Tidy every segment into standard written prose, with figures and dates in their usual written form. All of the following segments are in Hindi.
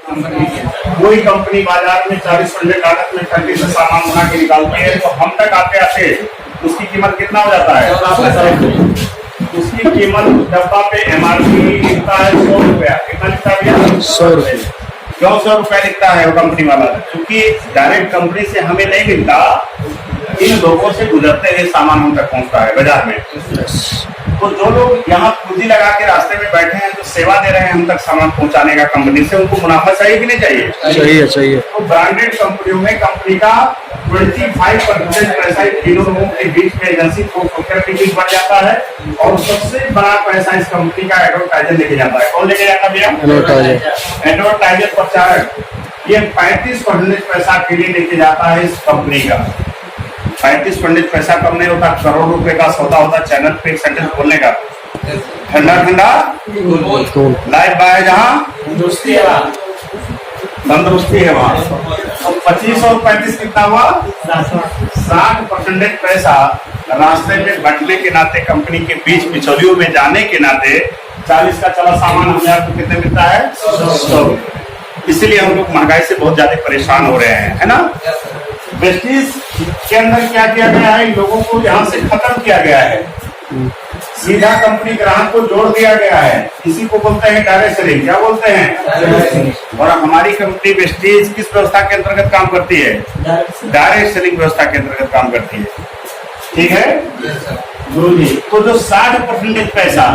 कोई कंपनी बाजार में 40 लागत में ठंडी से सामान बना के निकालती है, तो हम तक आते आते उसकी कीमत कितना हो जाता है? उसकी कीमत डब्बा पे MRP लिखता है 100 रुपया। कितना लिखता है भैया? 100 रुपये। क्यों 100 रुपया लिखता है वो कंपनी वाला? क्योंकि डायरेक्ट कंपनी से हमें नहीं मिलता, इन लोगों से गुजरते हुए सामान हम तक पहुंचता है बाजार में। तो जो लोग यहाँ पूंजी लगा के रास्ते में बैठे हैं, जो सेवा दे रहे हैं हम तक सामान पहुंचाने का कंपनी से, उनको मुनाफा चाहिए कि नहीं चाहिए? चाहिए चाहिए। तो ब्रांडेड कंपनियों में कंपनी का 25% पैसा तीनों लोगों के बीच में एजेंसी के बीच बढ़ जाता है, और सबसे बड़ा पैसा इस कंपनी का एडवर्टाइजर लेके जाता है। कौन लेके जाता है भैया? एडवर्टाइजर प्रचारक। ये 35% पैसा अकेले लेके जाता है इस कंपनी का। 35% पैसा कम नहीं होता, करोड़ रुपए का सौदा होता चैनल पे एक सेंटेंस बोलने का। ठंडा ठंडा लाइव बाय जहाँ तंदुरुस्ती है वहाँ। तो 25 और 35 कितना हुआ? 60% पैसा रास्ते में बंटने के नाते, कंपनी के बीच बिचौलियों में जाने के नाते 40 का चला सामान हमें आपको कितने मिलता है? 100। इसलिए हम लोग महंगाई से बहुत ज्यादा परेशान हो रहे हैं, है ना। वेस्टीज के अंदर क्या किया गया है? इन लोगों को यहाँ से खत्म किया गया है, सीधा कंपनी ग्राहक को जोड़ दिया गया है। इसी को बोलते हैं डायरेक्ट सेलिंग। क्या बोलते हैं? और हमारी कंपनी वेस्टीज किस व्यवस्था के अंतर्गत काम करती है? डायरेक्ट सेलिंग व्यवस्था के अंतर्गत काम करती है। ठीक है जी। तो जो 60% पैसा,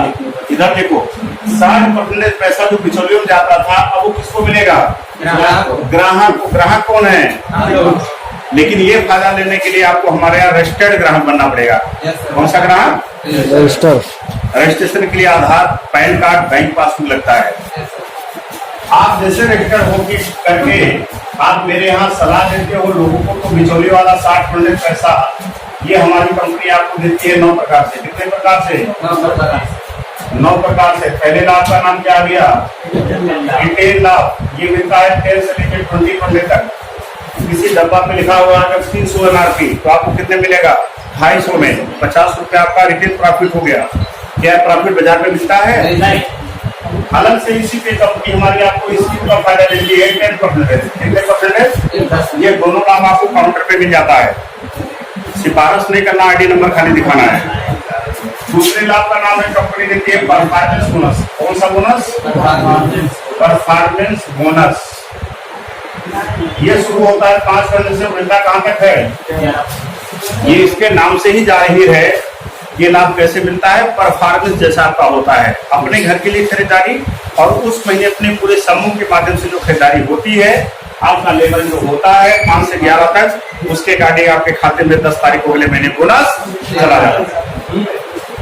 इधर देखो, 60% पैसा जो बिचौलियों में जाता था, अब वो किसको मिलेगा? ग्राहक को। ग्राहक कौन है? लेकिन ये फायदा लेने के लिए आपको हमारे यहाँ रजिस्टर्ड ग्राहक बनना पड़ेगा। कौन सा ग्राहक? रजिस्ट्रेशन के लिए आधार, पैन कार्ड, बैंक पासबुक लगता है। आप जैसे रजिस्टर्ड हो करके आप मेरे यहाँ सलाह देते हो लोगों को, तो बिचौली वाला 60% पैसा ये हमारी कंपनी आपको देती है 9 प्रकार से। कितने प्रकार से? 9 प्रकार से। पहले लाभ का नाम क्या गया? रिटेल लाभ। ये मिलता है 10 से लेकर 20% तक। किसी डब्बा पे लिखा हुआ अगर 300 MRP, तो आपको कितने मिलेगा? 250 में 50 रुपया आपका रिटेल प्रॉफिट हो गया। क्या प्रॉफिट बाजार में मिलता है? नहीं। अलग से इसी पे कंपनी हमारी आपको इस चीज का फायदा देती है 10%। ये दोनों लाभ आपको काउंटर पे मिल जाता है। सिफारिश नहीं करना, ID नंबर खाली दिखाना है। दूसरे लाभ का नाम है कंपनी देती है परफॉर्मेंस बोनस। कौन सा बोनस? Performance bonus. ये शुरू होता है 5% से, मिलता कहाँ तक है? ये इसके नाम से ही जाहिर है। ये लाभ कैसे मिलता है? परफॉर्मेंस जैसा आपका होता है। अपने घर के लिए खरीदारी और उस महीने अपने पूरे समूह के माध्यम से जो खरीदारी होती है, आपका लेवल जो होता है 5 से 11 तक, उसके गाड़ी आपके खाते में 10 तारीख को अगले महीने बोनस चला जाता है।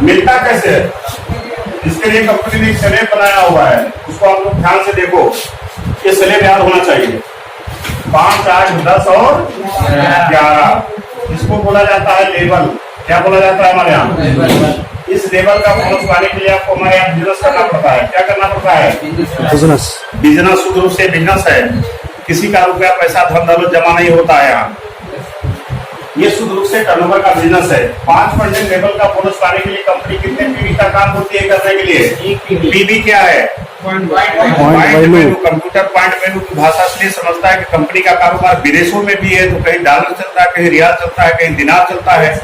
मिलता कैसे? इसके लिए कंपनी ने स्लैब बनाया हुआ है, उसको आप लोग ध्यान से देखो। ये स्लैब याद होना चाहिए। 5, 8, 10 और 11, इसको बोला जाता है लेवल। क्या बोला जाता है हमारे यहाँ? इस लेवल का बोनस पाने के लिए आपको हमारे यहाँ बिजनेस करना पड़ता है। क्या करना पड़ता है? बिजनेस शुद्ध रूप से बिजनेस है। किसी का रुपया पैसा धन दौलत जमा नहीं होता है यहाँ। ये शुद्ध रूप से टर्नओवर का बिजनेस है। 5% लेवल का बोनस पाने के लिए कंपनी कितने PV का काम होती है करने के लिए? PV क्या है? Point value. Computer point value की भाषा इसलिए समझता है कि कंपनी का कारोबार विदेशों में भी है, तो कहीं डॉलर चलता है, कहीं रियाल चलता है, कहीं दिनार चलता है।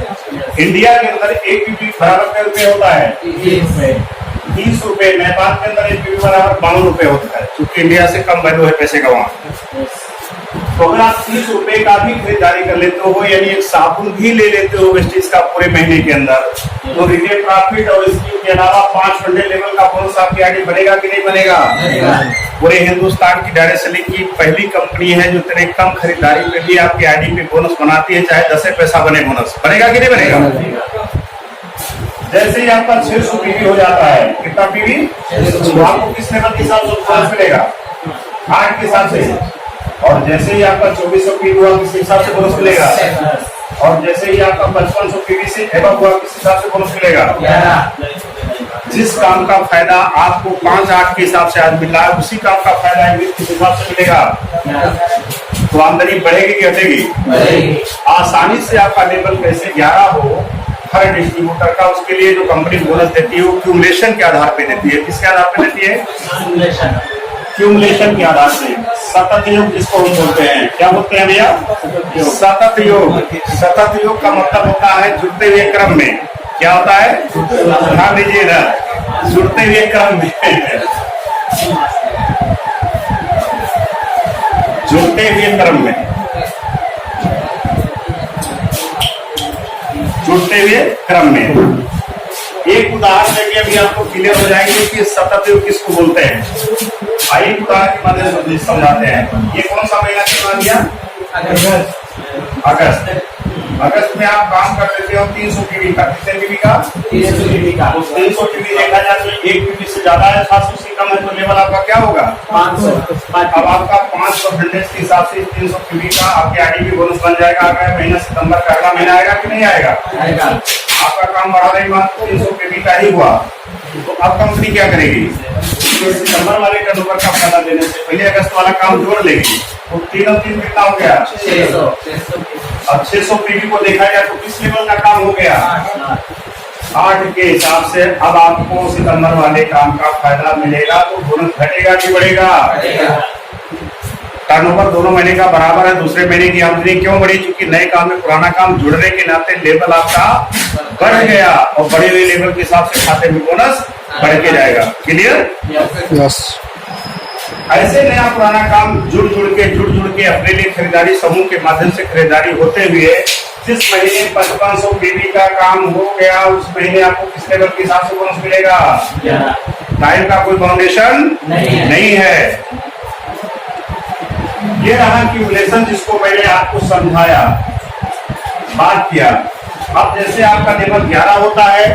इंडिया के अंदर एक PV बराबर कितने रुपए होता है? 30 रुपए। नेपाल के अंदर एक PV बराबर 52 रुपए होता है, क्योंकि इंडिया से कम वैल्यू है पैसे का वहाँ। तो अगर आप 30 रुपए का भी खरीदारी कर लेते हो, यानी एक साबुन भी ले लेते हो वेस्टीज का पूरे महीने के अंदर, तो रिटेल प्रॉफिट और स्कीम के अलावा 5% लेवल का बोनस आपकी ID बनेगा कि नहीं बनेगा? पूरे हिंदुस्तान की डायरेक्ट सेलिंग की पहली कंपनी है जो इतने कम खरीदारी में भी आपकी ID पे बोनस बनाती है, चाहे 10 पैसा बने बोनस। बनेगा कि नहीं बनेगा? जैसे ही आपका 600 PV हो जाता है, कितना PV? आपको किस लेवल के हिसाब से बोनस मिलेगा? 8 के हिसाब से। और जैसे ही आपका 2400 PV हुआ, किस हिसाब से बोनस मिलेगा? और जैसे ही आपका 5500 PV से एबव हुआ, किस हिसाब से बोनस मिलेगा? जिस काम का फायदा आपको 5-8 के हिसाब से आज मिल रहा है, उसी काम का फायदा किस हिसाब से मिलेगा? तो आमदनी बढ़ेगी कि घटेगी? आसानी से आपका लेवल कैसे 11 हो हर डिस्ट्रीब्यूटर का, उसके लिए जो कंपनी बोनस देती है वो क्यूमुलेशन के आधार पे देती है। किसके आधार पे देती है? क्यूमुलेशन के आधार से सतत योग जिसको हम बोलते हैं, क्या बोलते हैं भैया? सतत योग। सतत योग का मतलब होता है जुड़ते हुए क्रम में। क्या होता है? ध्यान दीजिए ना, जुड़ते हुए क्रम में, जुड़ते हुए क्रम में, जुड़ते हुए क्रम में। एक उदाहरण देके अभी आपको क्लियर हो जाएंगे कि सतत योग किसको बोलते हैं। आइए उदाहरण के माध्यम से समझाते हैं। ये कौन सा महीना चल गया? अगस्त। अगस्त में आप काम कर लेते हो 300 पीवी का। कितने पीवी का? 300 पीवी का। 300 पीवी देखा जाए तो 1 पीवी से ज्यादा है, 700 से कम है तो लेवल आपका क्या होगा? 500। अब आपका 500 के हिसाब से 300 पीवी का आपके आईडी बोनस बन जाएगा। अगला महीना सितंबर का अगला महीना आएगा कि नहीं आएगा? आएगा। आपका काम बढ़ा रही बात 300 पीवी का ही हुआ, तो अब कंपनी क्या करेगी? सितंबर वाले टर्नओवर का फायदा देने से पहले अगस्त वाला काम जोड़ लेगी। तो 3 और 3 कितना हो गया? 600। अब 600 पीवी को देखा जाए तो किस लेवल का काम हो गया? 8 के हिसाब से अब आपको सितंबर वाले काम का फायदा मिलेगा। तो बोनस घटेगा कि बढ़ेगा? टर्नओवर दोनों महीने का बराबर है। दूसरे महीने की आमदनी क्यों बढ़ी? क्योंकि नए काम में पुराना काम जुड़ने के नाते लेवल आपका बढ़ गया और बढ़े हुए लेवल के हिसाब से खाते में बोनस बढ़ के जाएगा। क्लियर? यस। ऐसे नया पुराना काम जुड़ जुड़ के अपने लिए खरीदारी समूह के माध्यम से खरीदारी होते हुए जिस महीने 5500 पीवी का काम हो गया उस महीने आपको किस लेवल के हिसाब से बोनस मिलेगा? टाइम का कोई फाउंडेशन नहीं है। ये रहा क्यूमुलेशन जिसको मैंने आपको समझाया, बात किया। अब जैसे आपका लेवल 11 होता है,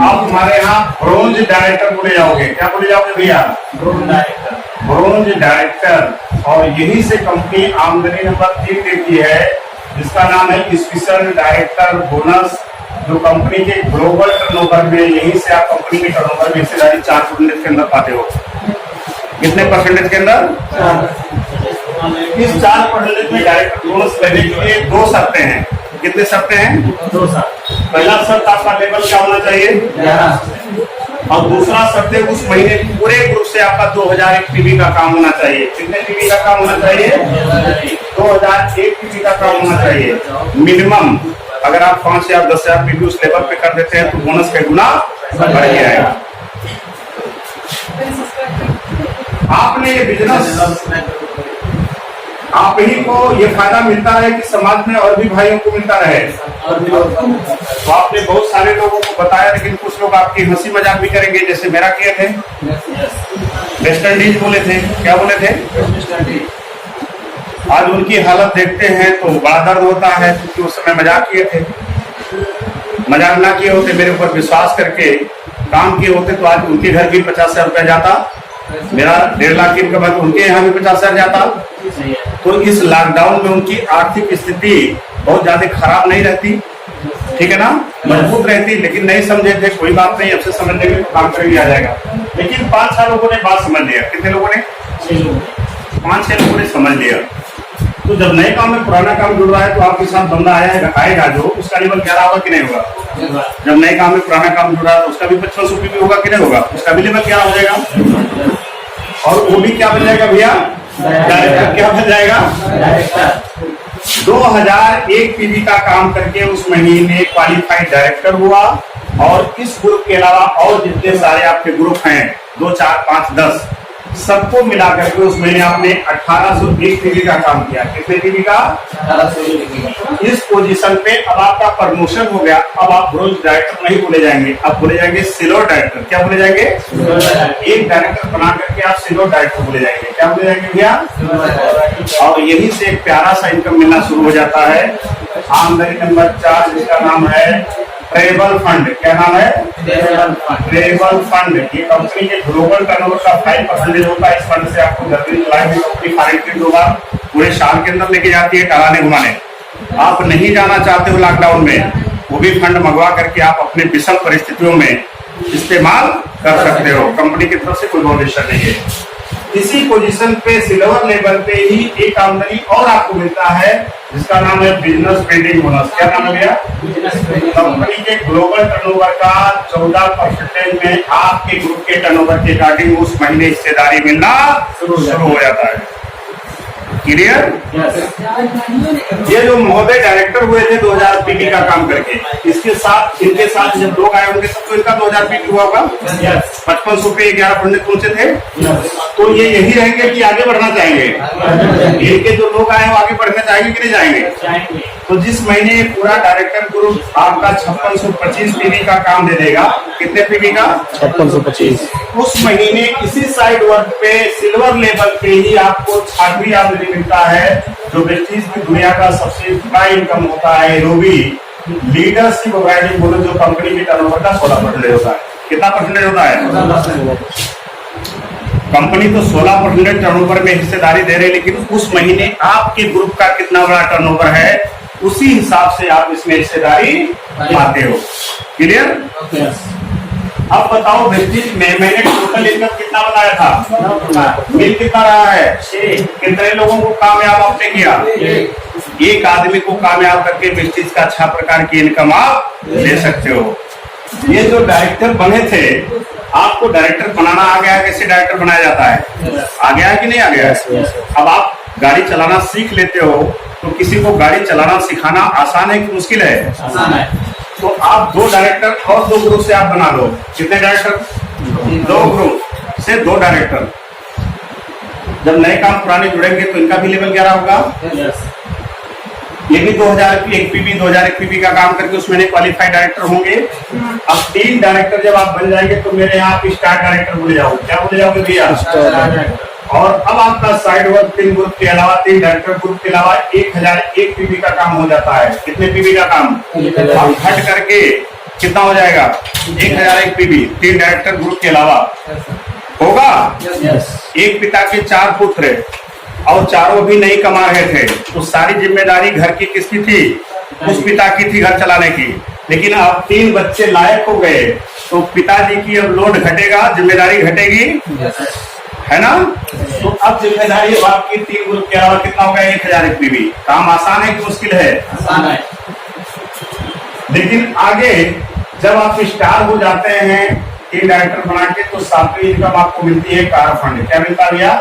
आप हमारे यहाँ ब्रोंज डायरेक्टर बोले जाओगे। क्या बोले जाओगे भैया? Bronze director. और यही से कंपनी आमदनी नंबर 3 देती है जिसका नाम है स्पेशल डायरेक्टर बोनस, जो कंपनी के ग्लोबल टर्नओवर में, यही से आप कंपनी के टर्नओवर में हिस्सेदारी 4% के अंदर पाते हो। कितने परसेंटेज के अंदर? इस 4% में डायरेक्टर बोनस लेने के लिए 2 शर्तें हैं। कितने शर्तें हैं? 2 शर्त। पहला शर्त आपका लेवल क्या होना चाहिए? 11। और दूसरा शर्त है उस महीने पूरे ग्रुप से आपका 2001 पीवी का काम होना चाहिए। कितने पीवी का काम होना चाहिए? 2001 पीवी का काम होना चाहिए मिनिमम। अगर आप 5 या 10,000 पीवी उस लेवल पे कर देते हैं तो बोनस का गुना बढ़ जाएगा। आपने ये बिजनेस आप ही को ये फायदा मिलता रहे कि समाज में और भी भाइयों को मिलता रहे। तो आपने बहुत सारे लोगों को बताया, लेकिन कुछ लोग आपकी हंसी मजाक भी करेंगे, जैसे मेरा किए थे। वेस्ट इंडीज बोले थे। क्या बोले थे? आज उनकी हालत देखते हैं तो बड़ा दर्द होता है, क्योंकि उस समय मजाक किए थे। मजाक ना किए होते, मेरे ऊपर विश्वास करके काम किए होते तो आज उनके घर भी 50,000 रुपया जाता, मेरा 1.5 लाख की इनकम है तो उनके यहाँ भी 50,000 जाता। तो इस लॉकडाउन में उनकी आर्थिक स्थिति बहुत ज्यादा खराब नहीं रहती, ठीक है ना, मजबूत रहती, लेकिन नहीं समझे थे। कोई बात नहीं, अब से समझ लेंगे तो काम करके आ जाएगा। लेकिन 5-6 लोगों ने बात समझ लिया। कितने लोगों ने? 5-6 लोगों ने समझ लिया। तो जब नए काम में पुराना काम जुड़ रहा है तो आपके साथ बंदा आएगा जो उसका लेवल 11 होगा कि नहीं होगा? जब नए काम में पुराना काम जुड़ रहा है तो उसका भी 5500 पीवी होगा कि नहीं होगा? उसका भी लेवल 11 हो जाएगा। और वो भी क्या बन जाएगा भैया? डायरेक्टर। क्या बन जाएगा? 2001 पीवी का काम करके उस महीने क्वालिफाइड डायरेक्टर हुआ। और इस ग्रुप के अलावा और जितने सारे आपके ग्रुप हैं 2, 4, 5, 10 सबको मिलाकर के उस महीने आपने 1801 पीवी का काम किया। कितने पीवी का? 1801। इस पोजीशन पे अब आपका प्रमोशन हो गया। अब आप ब्रोंज डायरेक्टर नहीं बोले जाएंगे, अब बोले जाएंगे सिल्वर डायरेक्टर। क्या बोले जाएंगे? एक डायरेक्टर बना करके आप सिल्वर डायरेक्टर बोले जाएंगे। क्या बोले जाएंगे भैया? और यही से एक प्यारा सा इनकम मिलना शुरू हो जाता है। आमदनी नंबर 4 जिसका नाम है ट्रेवल फंड। क्या नाम है? Travel fund. ये कंपनी के ग्लोबल टर्नओवर का 5% होता है। इस फंड से आपको कंपनी फाइनेंस होगा, पूरे साल के अंदर लेके जाती है टहलाने घुमाने। आप नहीं जाना चाहते हो लॉकडाउन में, वो भी फंड मंगवा करके आप अपने विषम परिस्थितियों में इस्तेमाल कर सकते हो। कंपनी की तरफ से कोई बाउंडेशन नहीं है। इसी पोजीशन पे सिल्वर लेवल पे ही एक आमदनी और आपको मिलता है जिसका नाम है बिजनेस बिल्डिंग बोनस। क्या नाम है भैया? कंपनी के ग्लोबल टर्नओवर का 14% में आपके ग्रुप के टर्नओवर के अकॉर्डिंग उस महीने हिस्सेदारी मिलना शुरू हो जाता है। क्लियर? ये जो महोदय डायरेक्टर हुए थे 2000 पीवी का काम करके, इनके साथ जब लोग आए होंगे तब तो इनका 2000 पीवी हुआ होगा। 5500 पे 11 पंडित पहुंचे थे, तो ये यही रहेंगे कि आगे बढ़ना चाहेंगे? इनके जो लोग आए वो आगे बढ़ना चाहेंगे कि नहीं जाएंगे? तो जिस महीने पूरा डायरेक्टर ग्रुप आपका 5625 पीवी का काम दे देगा, कितने पीवी का? 5625। उस महीने इसी साइड वर्क पे सिल्वर लेवल पे ही आपको 6वीं आमदनी मिलता है, जो वेस्टीज की दुनिया का सबसे बड़ा इनकम होता है। रूबी लीडरशिप ऑर्गेनाइजिंग बोनस जो कंपनी के टर्नओवर का 16% होता है। कितना परसेंटेज होता है? कंपनी तो 16% टर्नओवर में हिस्सेदारी दे रही है, लेकिन उस महीने आपके ग्रुप का कितना बड़ा टर्नओवर है उसी हिसाब से आप इसमें हिस्सेदारी पाते हो। क्लियर? अब बताओ वेस्टीज में मैंने टोटल इनकम कितना बताया था? बिल कितना रहा है? कितने लोगों को कामयाब आपने किया? एक आदमी को कामयाब करके वेस्टीज का 6 प्रकार की इनकम आप ले सकते हो। ये जो डायरेक्टर बने थे, आपको डायरेक्टर बनाना आ गया? कैसे डायरेक्टर बनाया जाता है? आ गया है कि नहीं आ गया है? अब आप गाड़ी चलाना सीख लेते हो, तो किसी को गाड़ी चलाना सिखाना आसान है कि मुश्किल है? आसान है। तो आप 2 डायरेक्टर और 2 ग्रुप से आप बना लो। कितने डायरेक्टर? 2 ग्रुप से 2 डायरेक्टर। जब नए काम पुराने जुड़ेंगे तो इनका भी लेवल 11 होगा। ये भी 2001 पीवी 2001 पीवी का काम करके उसमें क्वालिफाइड डायरेक्टर होंगे। अब 3 डायरेक्टर जब आप बन जाएंगे तो मेरे यहाँ आप स्टार डायरेक्टर बोले जाओगे। क्या बोले जाओगे भैया? और अब आपका साइड वर्क 3 ग्रुप के अलावा 3 डायरेक्टर ग्रुप के अलावा 1001 पीवी का काम हो जाता है। कितने पीवी का काम? अब हट करके कितना हो जाएगा? 1001 पीवी 3 डायरेक्टर ग्रुप के अलावा होगा। एक पिता के 4 पुत्र और चारों भी नहीं कमा रहे थे, तो सारी जिम्मेदारी घर की किसकी थी? उस पिता की थी घर चलाने की। लेकिन अब 3 बच्चे लायक हो गए तो पिताजी की अब लोड घटेगा, जिम्मेदारी घटेगी, है ना? तो अब जिम्मेदारी आपकी 3 ग्रुप के अलावा कितना होगा? 1001 पीवी। काम आसान है कि मुश्किल है? आसान है। लेकिन आगे जब आप स्टार हो जाते हैं 3 डायरेक्टर बना के, तो 7वीं इनकम आपको मिलती है कार फंड। क्या मिलता है भैया?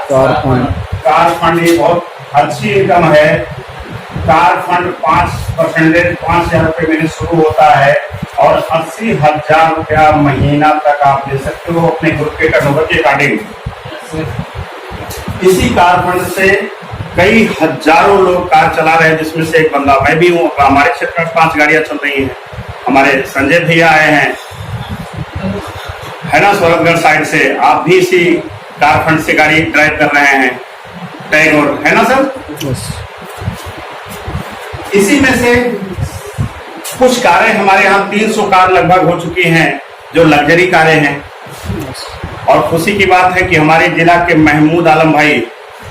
कार फंड ये बहुत अच्छी इनकम है। कार फंड 5% 5000 रुपए महीने शुरू होता है और 80,000 रुपया महीना तक आप ले सकते हो अपने ग्रुप के टर्नओवर के अकॉर्डिंग। इसी कार फंड से कई हजारों लोग कार चला रहे हैं, जिसमें से एक बंदा मैं भी हूँ। हमारे क्षेत्र में 5 गाड़ियां चल रही हैं। हमारे संजय भैया आए हैं, है ना, सौरभगढ़ साइड से। आप भी इसी कार फंड से गाड़ी ड्राइव कर रहे हैं, टैगोर, है ना सर? इसी में से कुछ कारें हमारे यहाँ 300 कार लगभग हो चुकी हैं जो लग्जरी कारें हैं। और खुशी की बात है कि हमारे जिला के महमूद आलम भाई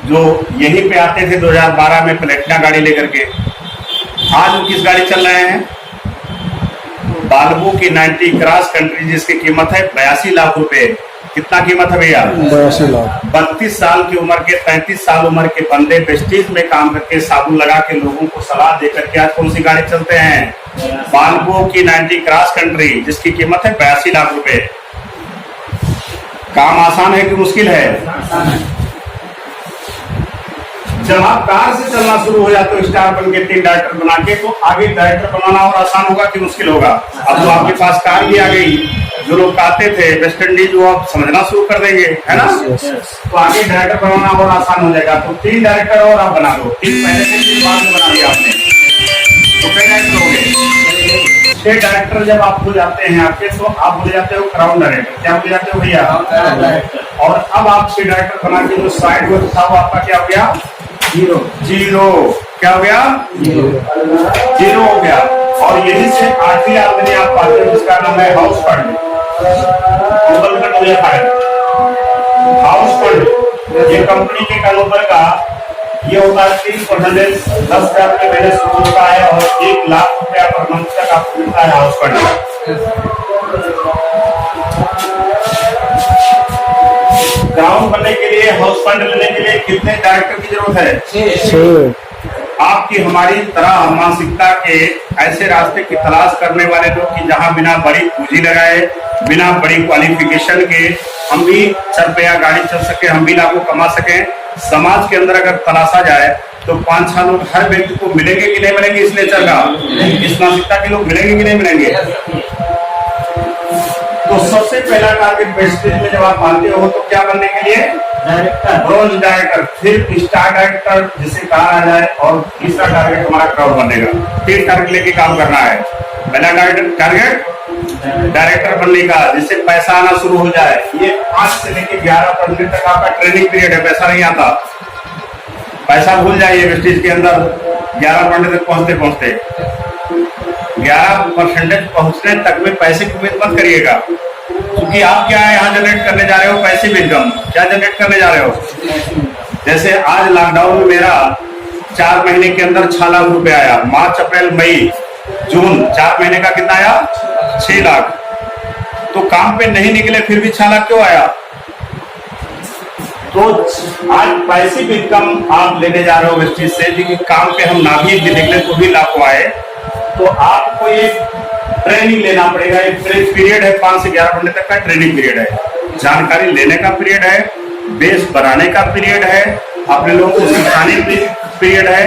जो यहीं पे आते थे 2012 में प्लेटिना गाड़ी लेकर के, आज वो किस गाड़ी चल रहे हैं? बाल्बो की 90 क्रॉस कंट्री, जिसकी कीमत है 82 लाख रुपए। कितना कीमत है भैया? 82 लाख। 32 साल की उम्र के 35 साल उम्र के बंदे वेस्टीज में काम करके साबुन लगा के लोगों को सलाह देकर के आज कौन सी गाड़ी चलते हैं? बाल्बो की 90 क्रॉस कंट्री, जिसकी कीमत है 82 लाख रुपए। काम आसान है कि मुश्किल है? जब आप कार से चलना शुरू हो जाते हो स्टार बन के 3 डायरेक्टर बना के, तो आगे डायरेक्टर बनाना और आसान होगा कि मुश्किल होगा? अब तो आपके पास कार भी आ गई। जो लोग आते थे वेस्ट इंडीज वो आप समझना शुरू कर देंगे, है ना? तो आगे डायरेक्टर बनाना और आसान हो जाएगा। तो 3 डायरेक्टर और आप बना दो। 3 पहले से 3 बाद में बना दिया आपने, तो कई डायरेक्टर हो गए। 6 डायरेक्टर जब आप हो जाते हैं आपके, तो आप हो जाते हो क्राउन डायरेक्टर। क्या हो जाते हो भैया? और अब आप 6 डायरेक्टर बना के जो साइड वर्क था वो आपका क्या हो गया? जीरो। क्या हो गया? जीरो हो गया। और यही से 8वीं आमदनी आप पाते हो, जिसका नाम है हाउस फंड। हाउस फंड ये कंपनी के टर्नओवर का ये होता है 30%, 10,000 रुपए महीने शुरू होता है और 1 लाख रुपया पर मंथ तक आपको मिलता है हाउस फंड। ग्राउंड बनने के लिए, हाउस फंड लेने के लिए कितने डायरेक्टर की जरूरत है? 6। आपकी हमारी तरह मानसिकता के ऐसे रास्ते की तलाश करने वाले लोग कि जहां बिना बड़ी पूंजी लगाए, बिना बड़ी क्वालिफिकेशन के हम भी 4 रुपया गाड़ी चल सके, हम भी लाखों कमा सके। समाज के अंदर अगर तलाशा जाए तो 5-6 लोग हर व्यक्ति को मिलेंगे कि नहीं मिलेंगे? इस नेचर का, इस मानसिकता के लोग मिलेंगे कि नहीं मिलेंगे? तो सबसे पहला टारगेट वेस्टेज में जब आप आते हो तो क्या बनने के लिए? ब्रोंज डायरेक्टर, फिर स्टार डायरेक्टर जिसे कहा जाए, और तीसरा टारगेट हमारा क्राउड बनेगा। 3 टारगेट लेके काम करना है। पहला टारगेट डायरेक्टर बनने का, जिससे पैसा आना शुरू हो जाए। ये 5 से लेके 11% तक आपका ट्रेनिंग पीरियड है, पैसा नहीं आता। पैसा भूल जाइए वेस्टेज के अंदर 11% तक पहुंचते 11% पहुंचने तक में पैसे की उम्मीद मत करिएगा, क्योंकि आप क्या है यहाँ जनरेट करने जा रहे हो? Passive income. क्या जनरेट करने जा रहे हो? जैसे आज लॉकडाउन में मेरा 4 महीने के अंदर 6 लाख रुपए आया। मार्च, अप्रैल, मई, जून 4 महीने का कितना आया? 6 लाख। तो काम पे नहीं निकले फिर भी 6 लाख क्यों आया? तो आज पैसिव इनकम आप लेने जा रहे हो वेस्टेज से, लेकिन काम पे हम ना भी निकले तो भी लाखों आए। तो आपको एक ट्रेनिंग लेना पड़ेगा। एक पीरियड है 5 से 11% तक का ट्रेनिंग पीरियड है, जानकारी लेने का पीरियड है, बेस बनाने का पीरियड है, अपने लोगों को सिखाने का पीरियड है।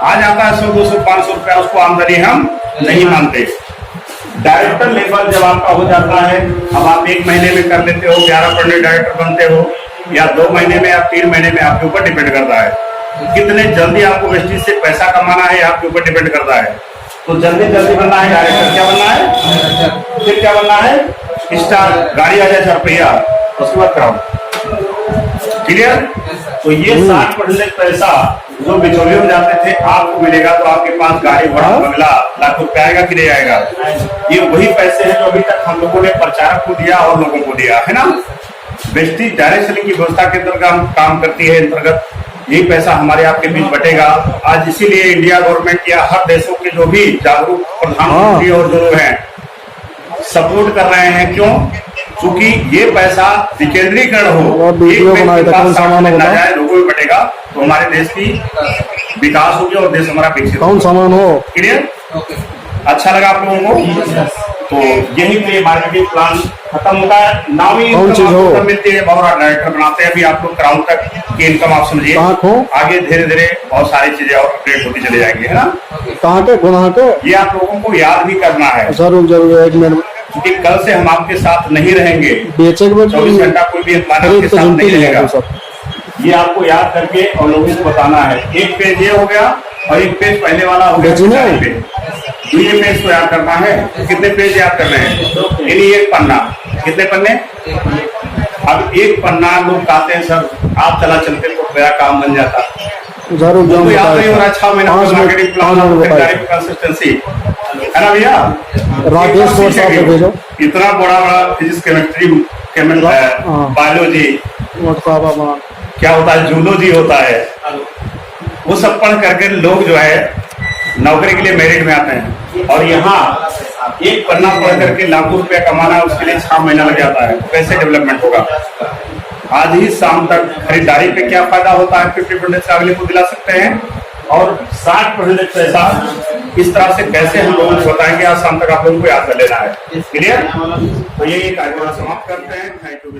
आ जाता है 100, 200, 500 रुपया, उसको आमदनी हम नहीं मानते। डायरेक्टर लेवल जब आपका हो जाता है, अब आप 1 महीने में कर लेते हो, 11% डायरेक्टर बनते हो, या 2 महीने में या 3 महीने में, आपके ऊपर डिपेंड करता है। कितने जल्दी आपको वेस्टेज से पैसा कमाना है, आपके ऊपर डिपेंड करता है। तो जल्दी जल्दी बनना है डायरेक्टर। क्या बनना है? फिर क्या बनना है? स्टार, गाड़ी आ जाए 4 रुपया, उसके बाद क्राउड। क्लियर? तो ये 60% पैसा जो बिचौलियों में जाते थे आपको मिलेगा, तो आपके पास गाड़ी, बड़ा बंगला, लाखों रुपया आएगा कि नहीं आएगा? ये वही पैसे हैं जो अभी तक हम लोगों ने प्रचारक को दिया और लोगों को दिया है ना। वेस्टेज डायरेक्ट सेलिंग की व्यवस्था के अंतर्गत काम करती है। अंतर्गत यही पैसा हमारे आपके बीच बटेगा। आज इसीलिए इंडिया गवर्नमेंट या हर देशों के जो भी जागरूक प्रधानमंत्री और जो लोग हैं सपोर्ट कर रहे हैं। क्यों? क्योंकि ये पैसा विकेंद्रीकरण हो, जाए, लोगों में बटेगा, तो हमारे देश की विकास होगी और देश हमारा विकसित कौन सामान हो। क्लियर? अच्छा लगा आप लोगों को? तो यही पे मार्केटिंग प्लान खत्म होता है। नाम ही मिलती है, बहुत डायरेक्टर बनाते हैं। अभी आप लोग क्राउड तक की इनकम आप समझिए, आगे धीरे धीरे बहुत सारी चीजें और अपडेट होती चली जाएंगी, है ना। कहाँ के ये आप लोगों को याद भी करना है। जरूर 1 मिनट, क्योंकि कल से हम आपके साथ नहीं रहेंगे, बेचे 24 घंटा कोई भी आपके साथ नहीं रहेगा। ये आपको याद करके और लोगों को बताना है। एक पेज ये हो गया और एक पेज पहले वाला हो गया। ये पेज को याद करना है। कितने पेज याद करने हैं? यानी 1 पन्ना। कितने पन्ने? अब 1 पन्ना लोग कहते हैं सर आप चला चलते तो मेरा काम बन जाता। जरूर याद नहीं हो रहा। 6 महीना मार्केटिंग प्लान, कंसिस्टेंसी, है ना भैया। राकेश को साथ भेजो। इतना बड़ा फिजिक्स, केमिस्ट्री, बायोलॉजी, क्या होता है, जूलॉजी होता है, वो सब पढ़ करके लोग जो है नौकरी के लिए मेरिट में आते हैं। और यहाँ 1 पन्ना पढ़ करके लाखों रुपया कमाना, उसके लिए 6 महीना लग जाता है। कैसे डेवलपमेंट होगा? आज ही शाम तक खरीदारी पे क्या फायदा होता है 50% से अगले को दिला सकते हैं, और 60% पैसा इस तरह से कैसे हम लोगों को बताएंगे। आज शाम तक आप लोगों को याद कर लेना है। क्लियर? तो यही कार्यक्रम समाप्त करते हैं। Thank you.